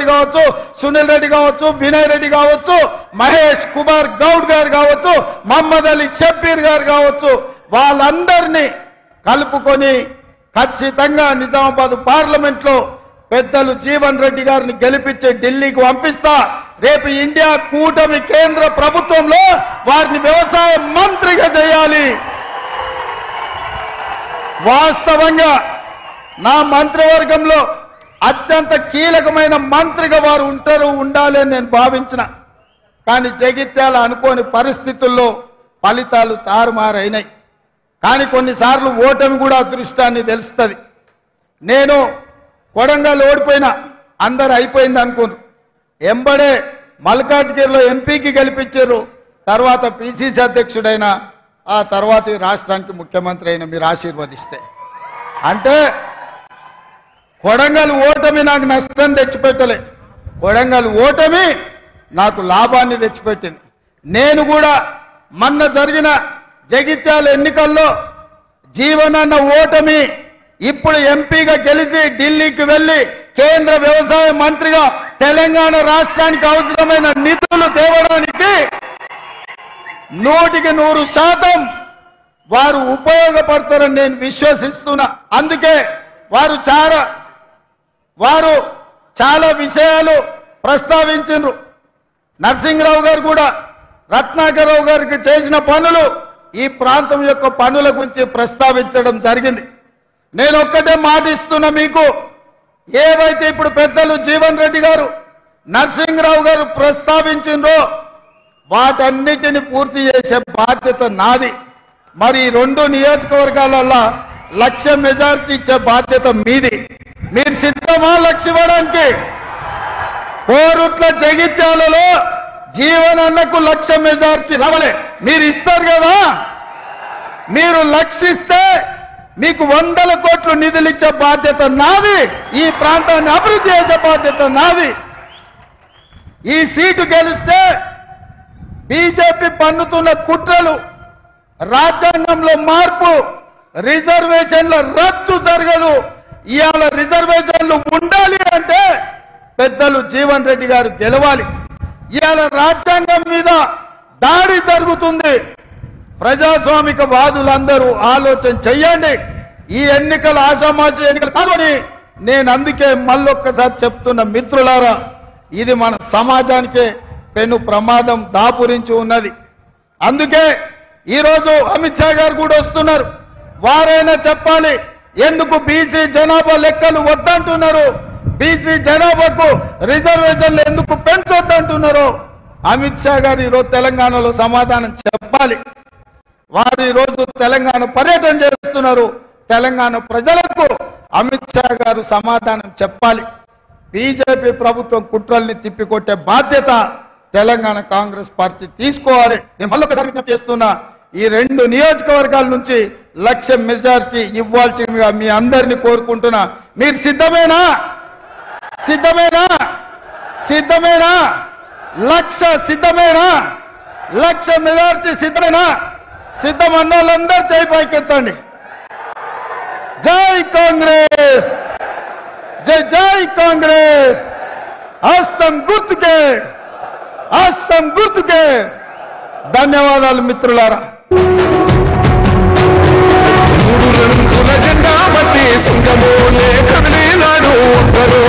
రెడ్డి కావచ్చు, సునీల్ రెడ్డి కావచ్చు, వినయ్ రెడ్డి కావచ్చు, మహేష్ కుమార్ గౌడ్ గారు కావచ్చు, మహమ్మద్ అలీ షబ్బీర్ గారు కావచ్చు, వాళ్ళందరినీ కలుపుకొని ఖచ్చితంగా నిజామాబాద్ పార్లమెంట్లో పెద్దలు జీవన్ రెడ్డి గారిని గెలిపించి ఢిల్లీకి పంపిస్తా. రేపు ఇండియా కూటమి కేంద్ర ప్రభుత్వంలో వారిని వ్యవసాయ మంత్రిగా చేయాలి. వాస్తవంగా నా మంత్రివర్గంలో అత్యంత కీలకమైన మంత్రిగా వారు ఉండాలి అని నేను భావించిన. కానీ జగిత్యాల అనుకోని పరిస్థితుల్లో ఫలితాలు తారుమారైనాయి. కానీ కొన్నిసార్లు ఓటమి కూడా అదృష్టాన్ని తెలుస్తుంది. నేను కొడంగల్ ఓడిపోయినా అందరు అయిపోయింది అనుకున్నారు. ఎంబడే మల్కాజ్గిరిలో ఎంపీకి గెలిపించారు. తర్వాత పిసిసి అధ్యక్షుడైన, ఆ తర్వాత ఈ రాష్ట్రానికి ముఖ్యమంత్రి అయిన మీరు ఆశీర్వదిస్తే. అంటే కొడంగల్ ఓటమి నాకు నష్టం తెచ్చిపెట్టలే, కొడంగల్ ఓటమి నాకు లాభాన్ని తెచ్చిపెట్టింది. నేను కూడా మొన్న జరిగిన జగిత్యాల ఎన్నికల్లో జీవనన్న ఓటమి ఇప్పుడు ఎంపీగా గెలిచి ఢిల్లీకి వెళ్ళి కేంద్ర వ్యవసాయ మంత్రిగా తెలంగాణ రాష్ట్రానికి అవసరమైన నిధులు తేవడానికి 100% వారు ఉపయోగపడతారని నేను విశ్వసిస్తున్నా. అందుకే వారు చాలా విషయాలు ప్రస్తావించారు. నరసింహరావు గారు కూడా రత్నాకరరావు గారికి చేసిన పనులు, ఈ ప్రాంతం యొక్క పనుల గురించి ప్రస్తావించడం జరిగింది. నేను ఒక్కటే మాటిస్తున్నా మీకు, ఏవైతే ఇప్పుడు పెద్దలు జీవన్ రెడ్డి గారు, నరసింహరావు గారు ప్రస్తావించిండ్రో వాటన్నిటిని పూర్తి చేసే బాధ్యత నాది. మరి 2 నియోజకవర్గాలలో 1,00,000 మెజారిటీ ఇచ్చే బాధ్యత మీది. మీరు సిద్ధమా లక్ష ఇవ్వడానికి? కోరుట్ల జగిత్యాలలో జీవనన్నకు 1,00,000 మెజారిటీ రావలే, మీరు ఇస్తారు కదా. మీరు లక్షిస్తే మీకు 100 కోట్లు నిధులు ఇచ్చే బాధ్యత నాది. ఈ ప్రాంతాన్ని అభివృద్ధి చేసే బాధ్యత నాది. ఈ సీటు గెలిస్తే బీజేపీ పన్నుతున్న కుట్రలు, రాజ్యాంగంలో మార్పు, రిజర్వేషన్ల రద్దు జరగదు. ఇవాళ రిజర్వేషన్లు ఉండాలి అంటే పెద్దలు జీవన్ రెడ్డి గారు గెలవాలి. ఇవాళ రాజ్యాంగం మీద దాడి జరుగుతుంది. ప్రజాస్వామిక వాదులందరూ ఆలోచన చెయ్యండి. ఈ ఎన్నికల ఆషామాషి ఎన్నికలు కాదని నేను అందుకే మళ్ళొక్కసారి చెప్తున్న మిత్రులారా, ఇది మన సమాజానికే పెను ప్రమాదం దాపురించి ఉన్నది. అందుకే ఈరోజు అమిత్ షా గారు కూడా వస్తున్నారు. వారైనా చెప్పాలి ఎందుకు బీసీ జనాభా లెక్కలు వద్దంటున్నారు, బీసీ జనాభాకు రిజర్వేషన్లు ఎందుకు పెంచొద్దంటున్నారు. అమిత్ షా గారు ఈరోజు తెలంగాణలో సమాధానం చెప్పాలి. వారు ఈరోజు తెలంగాణ పర్యటన చేస్తున్నారు. తెలంగాణ ప్రజలకు అమిత్ షా గారు సమాధానం చెప్పాలి. బీజేపీ ప్రభుత్వం కుట్రల్ని తిప్పికొట్టే బాధ్యత తెలంగాణ కాంగ్రెస్ పార్టీ తీసుకోవాలి. నేను మళ్ళొకసారి విజ్ఞప్తి చేస్తున్నా, ఈ 2 నియోజకవర్గాల నుంచి 1,00,000 మెజారిటీ ఇవ్వాల్సిందిగా మీ అందరినీ కోరుకుంటున్నా. మీరు సిద్ధమేనా? 1,00,000 సిద్ధమేనా? 1,00,000 మెజారిటీ సిద్ధమేనా? సిద్ధమన్న వాళ్ళందరూ చేయి పైకెత్తండి. జై కాంగ్రెస్, జై కాంగ్రెస్. హస్తం గుర్తుకే. ధన్యవాదాలు మిత్రులారా. 3 రంగుల జెండా బట్టి సింగమోలే కదిలినాడు ఒక్కరో